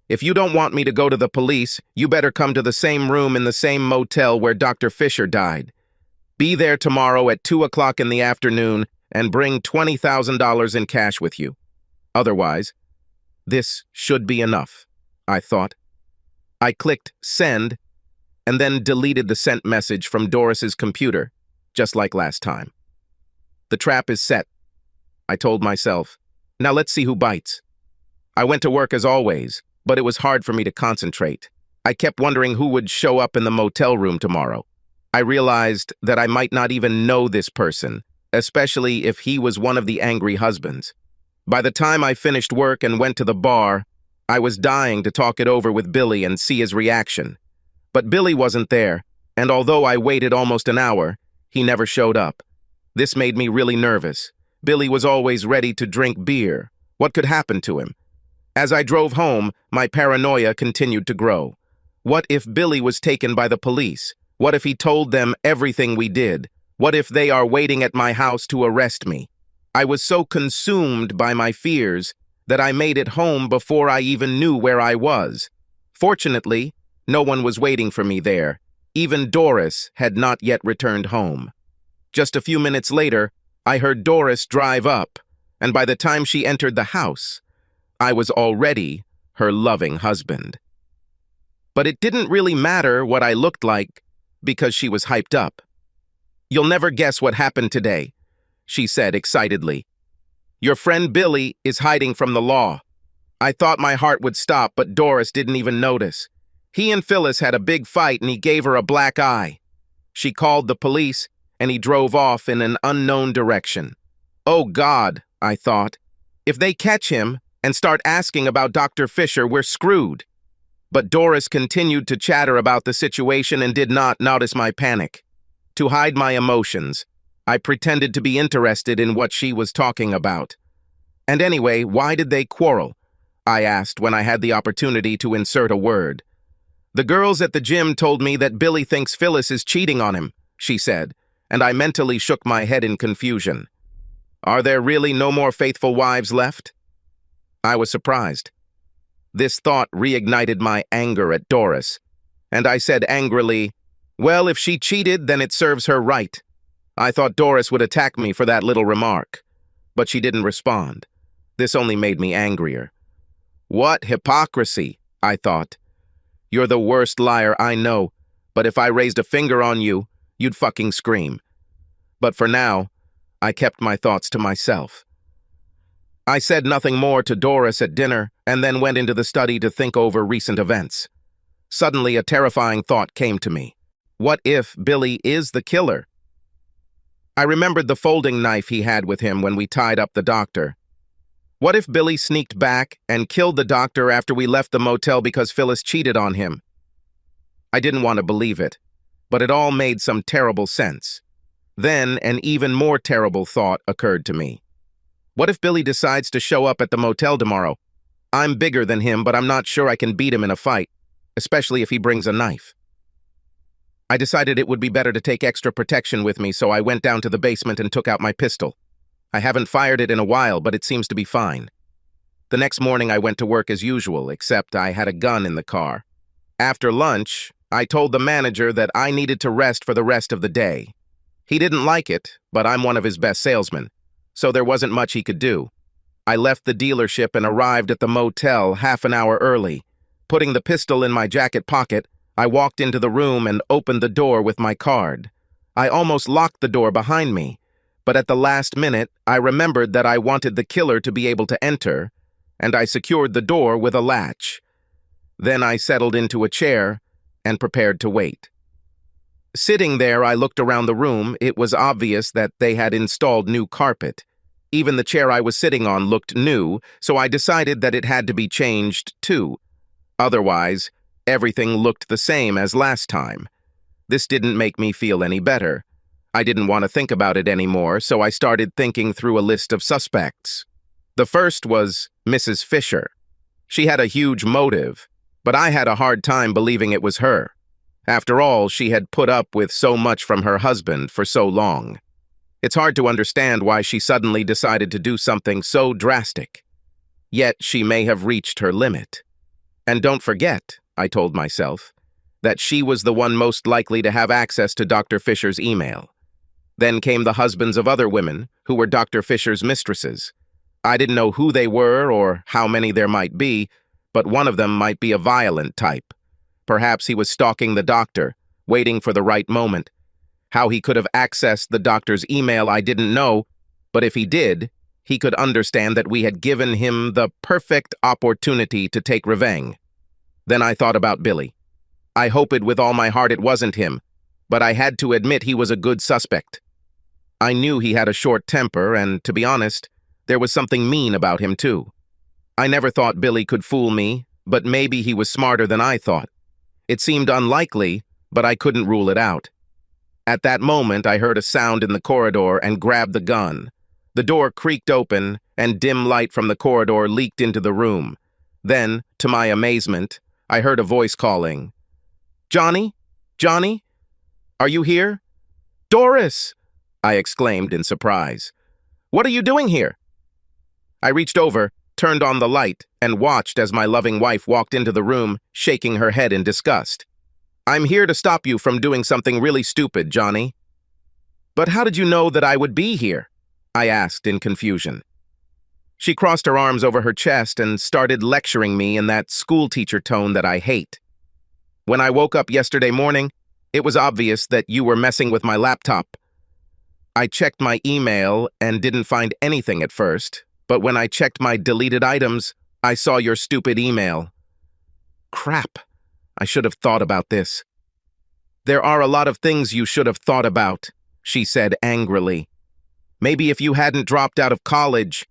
If you don't want me to go to the police, you better come to the same room in the same motel where Dr. Fisher died. Be there tomorrow at 2 o'clock in the afternoon and bring $20,000 in cash with you. Otherwise, this should be enough, I thought. I clicked send and then deleted the sent message from Doris's computer, just like last time. The trap is set, I told myself. Now let's see who bites. I went to work as always, but it was hard for me to concentrate. I kept wondering who would show up in the motel room tomorrow. I realized that I might not even know this person, especially if he was one of the angry husbands. By the time I finished work and went to the bar, I was dying to talk it over with Billy and see his reaction. But Billy wasn't there, and although I waited almost an hour, he never showed up. This made me really nervous. Billy was always ready to drink beer. What could happen to him? As I drove home, my paranoia continued to grow. What if Billy was taken by the police? What if he told them everything we did? What if they are waiting at my house to arrest me? I was so consumed by my fears that I made it home before I even knew where I was. Fortunately, no one was waiting for me there. Even Doris had not yet returned home. Just a few minutes later, I heard Doris drive up, and by the time she entered the house, I was already her loving husband. But it didn't really matter what I looked like because she was hyped up. You'll never guess what happened today, she said excitedly. Your friend Billy is hiding from the law. I thought my heart would stop, but Doris didn't even notice. He and Phyllis had a big fight and he gave her a black eye. She called the police and he drove off in an unknown direction. Oh God, I thought. If they catch him, and start asking about Dr. Fisher, we're screwed. But Doris continued to chatter about the situation and did not notice my panic. To hide my emotions, I pretended to be interested in what she was talking about. And anyway, why did they quarrel? I asked when I had the opportunity to insert a word. The girls at the gym told me that Billy thinks Phyllis is cheating on him, she said, and I mentally shook my head in confusion. Are there really no more faithful wives left? I was surprised. This thought reignited my anger at Doris, and I said angrily, well, if she cheated, then it serves her right. I thought Doris would attack me for that little remark, but she didn't respond. This only made me angrier. What hypocrisy, I thought. You're the worst liar I know, but if I raised a finger on you, you'd fucking scream. But for now, I kept my thoughts to myself. I said nothing more to Doris at dinner and then went into the study to think over recent events. Suddenly, a terrifying thought came to me. What if Billy is the killer? I remembered the folding knife he had with him when we tied up the doctor. What if Billy sneaked back and killed the doctor after we left the motel because Phyllis cheated on him? I didn't want to believe it, but it all made some terrible sense. Then an even more terrible thought occurred to me. What if Billy decides to show up at the motel tomorrow? I'm bigger than him, but I'm not sure I can beat him in a fight, especially if he brings a knife. I decided it would be better to take extra protection with me, so I went down to the basement and took out my pistol. I haven't fired it in a while, but it seems to be fine. The next morning I went to work as usual, except I had a gun in the car. After lunch, I told the manager that I needed to rest for the rest of the day. He didn't like it, but I'm one of his best salesmen, so there wasn't much he could do. I left the dealership and arrived at the motel half an hour early. Putting the pistol in my jacket pocket, I walked into the room and opened the door with my card. I almost locked the door behind me, but at the last minute, I remembered that I wanted the killer to be able to enter, and I secured the door with a latch. Then I settled into a chair and prepared to wait. Sitting there, I looked around the room. It was obvious that they had installed new carpet. Even the chair I was sitting on looked new, so I decided that it had to be changed too. Otherwise, everything looked the same as last time. This didn't make me feel any better. I didn't want to think about it anymore, so I started thinking through a list of suspects. The first was Mrs. Fisher. She had a huge motive, but I had a hard time believing it was her. After all, she had put up with so much from her husband for so long. It's hard to understand why she suddenly decided to do something so drastic. Yet she may have reached her limit. And don't forget, I told myself, that she was the one most likely to have access to Dr. Fisher's email. Then came the husbands of other women who were Dr. Fisher's mistresses. I didn't know who they were or how many there might be, but one of them might be a violent type. Perhaps he was stalking the doctor, waiting for the right moment. How he could have accessed the doctor's email I didn't know, but if he did, he could understand that we had given him the perfect opportunity to take revenge. Then I thought about Billy. I hoped with all my heart it wasn't him, but I had to admit he was a good suspect. I knew he had a short temper, and to be honest, there was something mean about him too. I never thought Billy could fool me, but maybe he was smarter than I thought. It seemed unlikely, but I couldn't rule it out. At that moment, I heard a sound in the corridor and grabbed the gun. The door creaked open, and dim light from the corridor leaked into the room. Then, to my amazement, I heard a voice calling, "Johnny? Johnny? Are you here?" "Doris!" I exclaimed in surprise. "What are you doing here?" I reached over, turned on the light, and watched as my loving wife walked into the room, shaking her head in disgust. "I'm here to stop you from doing something really stupid, Johnny." "But how did you know that I would be here?" I asked in confusion. She crossed her arms over her chest and started lecturing me in that schoolteacher tone that I hate. "When I woke up yesterday morning, it was obvious that you were messing with my laptop. I checked my email and didn't find anything at first, but when I checked my deleted items, I saw your stupid email." Crap, I should have thought about this. "There are a lot of things you should have thought about," she said angrily. "Maybe if you hadn't dropped out of college."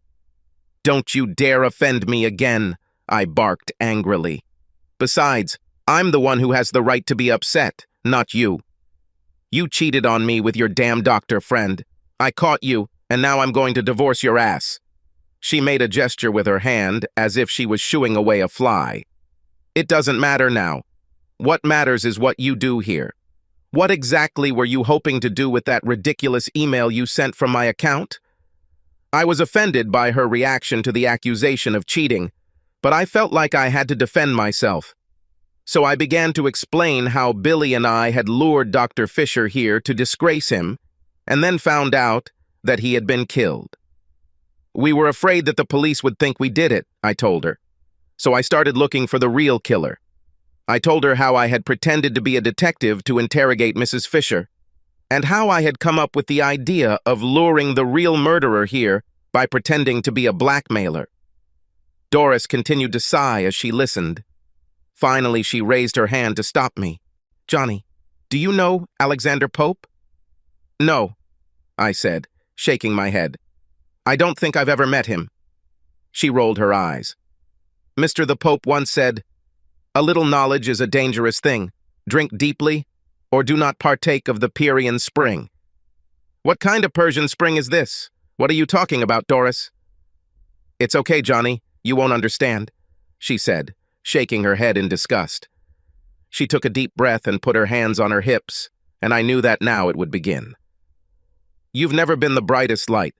Don't you dare offend me again, I barked angrily. Besides, I'm the one who has the right to be upset, not you. You cheated on me with your damn doctor friend. I caught you, and now I'm going to divorce your ass. She made a gesture with her hand, as if she was shooing away a fly. It doesn't matter now. What matters is what you do here. What exactly were you hoping to do with that ridiculous email you sent from my account? I was offended by her reaction to the accusation of cheating, but I felt like I had to defend myself. So I began to explain how Billy and I had lured Dr. Fisher here to disgrace him, and then found out that he had been killed. We were afraid that the police would think we did it, I told her. So I started looking for the real killer. I told her how I had pretended to be a detective to interrogate Mrs. Fisher, and how I had come up with the idea of luring the real murderer here by pretending to be a blackmailer. Doris continued to sigh as she listened. Finally, she raised her hand to stop me. Johnny, do you know Alexander Pope? No, I said, shaking my head. I don't think I've ever met him. She rolled her eyes. Mr. the Pope once said, "A little knowledge is a dangerous thing. Drink deeply, or do not partake of the Pierian spring." What kind of Persian spring is this? What are you talking about, Doris? It's okay, Johnny. You won't understand, she said, shaking her head in disgust. She took a deep breath and put her hands on her hips, and I knew that now it would begin. You've never been the brightest light,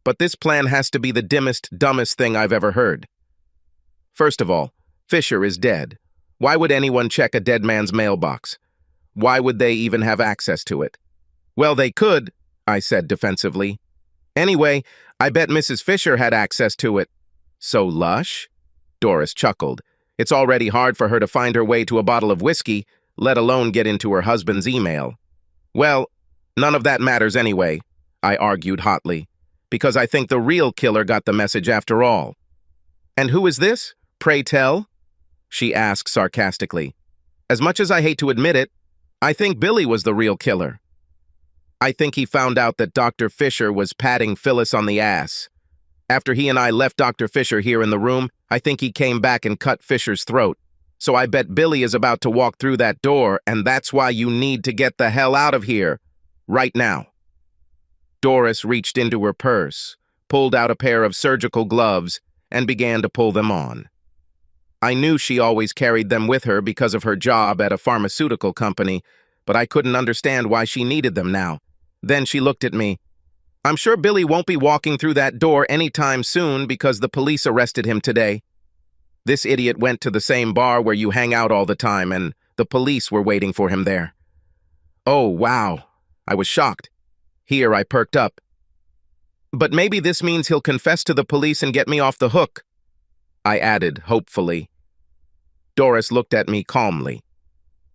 but this plan has to be the dimmest, dumbest thing I've ever heard. First of all, Fisher is dead. Why would anyone check a dead man's mailbox? Why would they even have access to it? Well, they could, I said defensively. Anyway, I bet Mrs. Fisher had access to it. So lush? Doris chuckled. It's already hard for her to find her way to a bottle of whiskey, let alone get into her husband's email. Well, none of that matters anyway, I argued hotly, because I think the real killer got the message after all. And who is this? Pray tell? She asked sarcastically. As much as I hate to admit it, I think Billy was the real killer. I think he found out that Dr. Fisher was patting Phyllis on the ass. After he and I left Dr. Fisher here in the room, I think he came back and cut Fisher's throat. So I bet Billy is about to walk through that door, and that's why you need to get the hell out of here. Right now. Doris reached into her purse, pulled out a pair of surgical gloves, and began to pull them on. I knew she always carried them with her because of her job at a pharmaceutical company, but I couldn't understand why she needed them now. Then she looked at me. I'm sure Billy won't be walking through that door anytime soon because the police arrested him today. This idiot went to the same bar where you hang out all the time, and the police were waiting for him there. Oh, wow. I was shocked. Here I perked up. But maybe this means he'll confess to the police and get me off the hook, I added, hopefully. Doris looked at me calmly.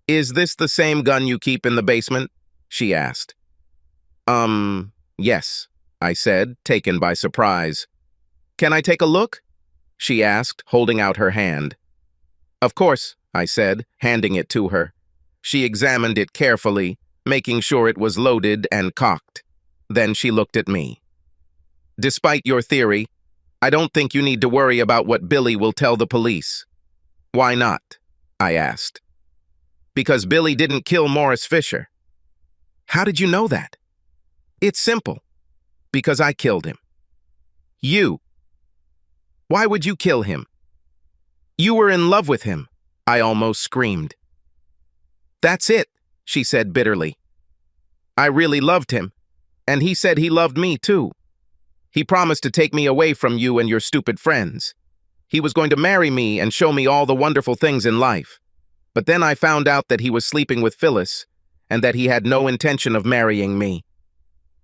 Is this the same gun you keep in the basement? She asked. Yes, I said, taken by surprise. Can I take a look? She asked, holding out her hand. Of course, I said, handing it to her. She examined it carefully, making sure it was loaded and cocked. Then she looked at me. Despite your theory, I don't think you need to worry about what Billy will tell the police. Why not? I asked. Because Billy didn't kill Morris Fisher. How did you know that? It's simple. Because I killed him. You. Why would you kill him? You were in love with him, I almost screamed. That's it, she said bitterly. I really loved him, and he said he loved me too. He promised to take me away from you and your stupid friends. He was going to marry me and show me all the wonderful things in life. But then I found out that he was sleeping with Phyllis, and that he had no intention of marrying me.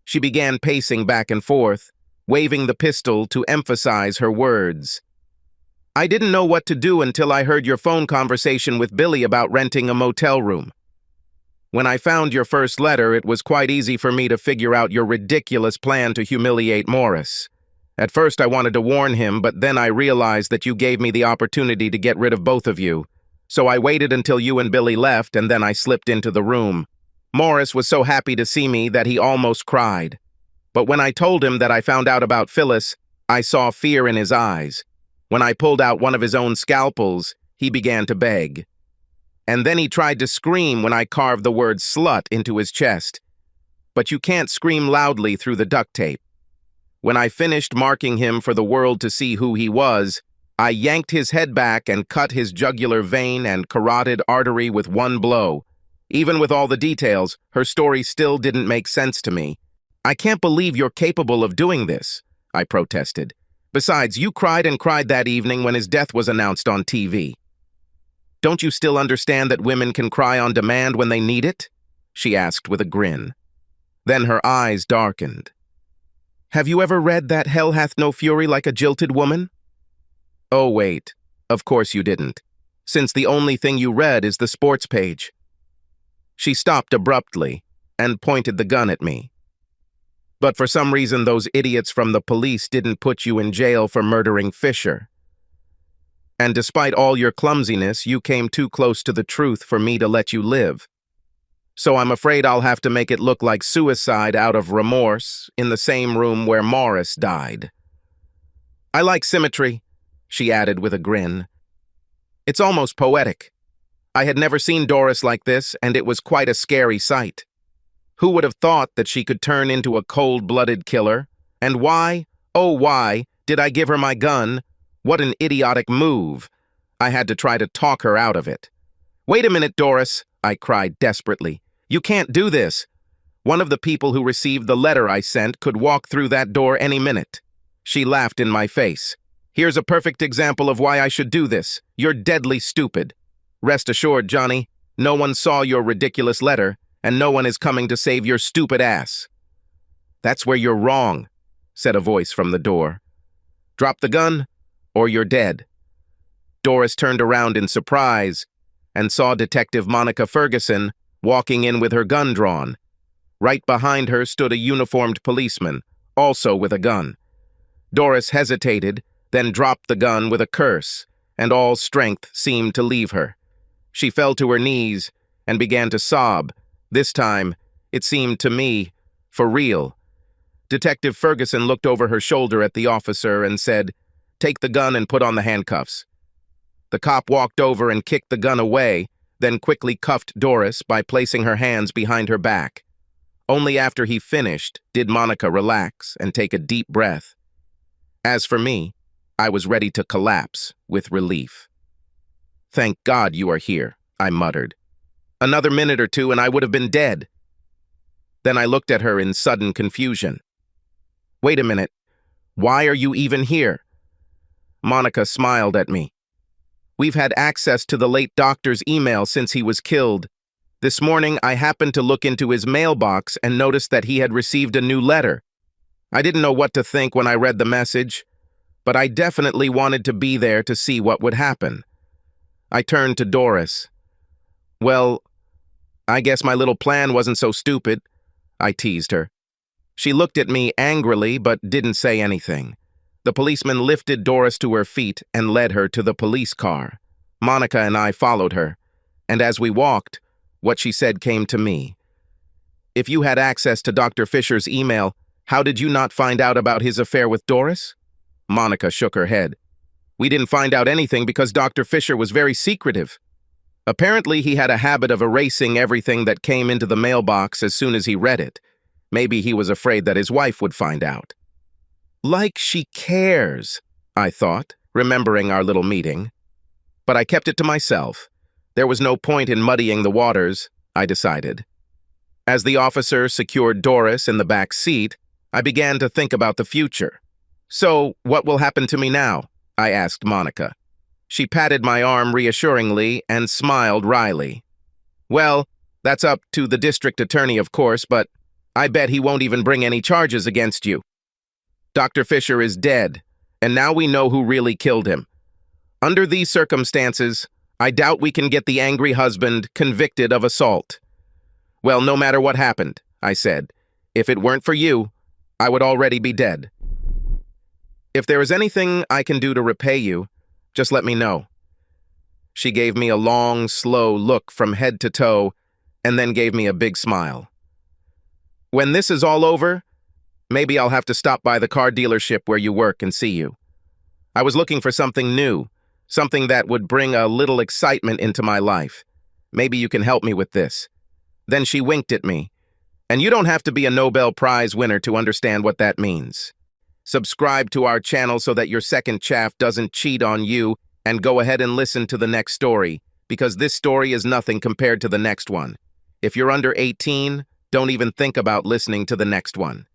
She began pacing back and forth, waving the pistol to emphasize her words. I didn't know what to do until I heard your phone conversation with Billy about renting a motel room. When I found your first letter, it was quite easy for me to figure out your ridiculous plan to humiliate Morris. At first, I wanted to warn him, but then I realized that you gave me the opportunity to get rid of both of you. So I waited until you and Billy left, and then I slipped into the room. Morris was so happy to see me that he almost cried. But when I told him that I found out about Phyllis, I saw fear in his eyes. When I pulled out one of his own scalpels, he began to beg. And then he tried to scream when I carved the word slut into his chest. But you can't scream loudly through the duct tape. When I finished marking him for the world to see who he was, I yanked his head back and cut his jugular vein and carotid artery with one blow. Even with all the details, her story still didn't make sense to me. "I can't believe you're capable of doing this," I protested. "Besides, you cried and cried that evening when his death was announced on TV. Don't you still understand that women can cry on demand when they need it?" she asked with a grin. Then her eyes darkened. "Have you ever read that hell hath no fury like a jilted woman?" "Oh, wait. Of course you didn't, since the only thing you read is the sports page." She stopped abruptly and pointed the gun at me. "But for some reason those idiots from the police didn't put you in jail for murdering Fisher. And despite all your clumsiness, you came too close to the truth for me to let you live. So I'm afraid I'll have to make it look like suicide out of remorse in the same room where Morris died." "I like symmetry," she added with a grin. "It's almost poetic. I had never seen Doris like this, and it was quite a scary sight. Who would have thought that she could turn into a cold-blooded killer? And why, oh why, did I give her my gun? What an idiotic move. I had to try to talk her out of it. "Wait a minute, Doris," I cried desperately. "You can't do this. One of the people who received the letter I sent could walk through that door any minute." She laughed in my face. "Here's a perfect example of why I should do this. You're deadly stupid. Rest assured, Johnny, no one saw your ridiculous letter, and no one is coming to save your stupid ass." "That's where you're wrong," said a voice from the door. "Drop the gun, or you're dead." Doris turned around in surprise and saw Detective Monica Ferguson walking in with her gun drawn. Right behind her stood a uniformed policeman, also with a gun. Doris hesitated, then dropped the gun with a curse, and all strength seemed to leave her. She fell to her knees and began to sob. This time, it seemed to me, for real. Detective Ferguson looked over her shoulder at the officer and said, "Take the gun and put on the handcuffs." The cop walked over and kicked the gun away, then quickly cuffed Doris by placing her hands behind her back. Only after he finished did Monica relax and take a deep breath. As for me, I was ready to collapse with relief. "Thank God you are here," I muttered. "Another minute or two and I would have been dead." Then I looked at her in sudden confusion. "Wait a minute. Why are you even here?" Monica smiled at me. "We've had access to the late doctor's email since he was killed. This morning I happened to look into his mailbox and noticed that he had received a new letter. I didn't know what to think when I read the message, but I definitely wanted to be there to see what would happen." I turned to Doris. "Well, I guess my little plan wasn't so stupid," I teased her. She looked at me angrily but didn't say anything. The policeman lifted Doris to her feet and led her to the police car. Monica and I followed her, and as we walked, what she said came to me. "If you had access to Dr. Fisher's email, how did you not find out about his affair with Doris?" Monica shook her head. "We didn't find out anything because Dr. Fisher was very secretive. Apparently he had a habit of erasing everything that came into the mailbox as soon as he read it. Maybe he was afraid that his wife would find out." Like she cares, I thought, remembering our little meeting. But I kept it to myself. There was no point in muddying the waters, I decided. As the officer secured Doris in the back seat, I began to think about the future. "So, what will happen to me now?" I asked Monica. She patted my arm reassuringly and smiled wryly. "Well, that's up to the district attorney, of course, but I bet he won't even bring any charges against you. Dr. Fisher is dead, and now we know who really killed him. Under these circumstances, I doubt we can get the angry husband convicted of assault." "Well, no matter what happened," I said, "if it weren't for you, I would already be dead. If there is anything I can do to repay you, just let me know." She gave me a long, slow look from head to toe, and then gave me a big smile. "When this is all over, Maybe I'll have to stop by the car dealership where you work and see you. I was looking for something new, something that would bring a little excitement into my life. Maybe you can help me with this." Then she winked at me. And you don't have to be a Nobel Prize winner to understand what that means. Subscribe to our channel so that your second chaff doesn't cheat on you, and go ahead and listen to the next story, because this story is nothing compared to the next one. If you're under 18, don't even think about listening to the next one.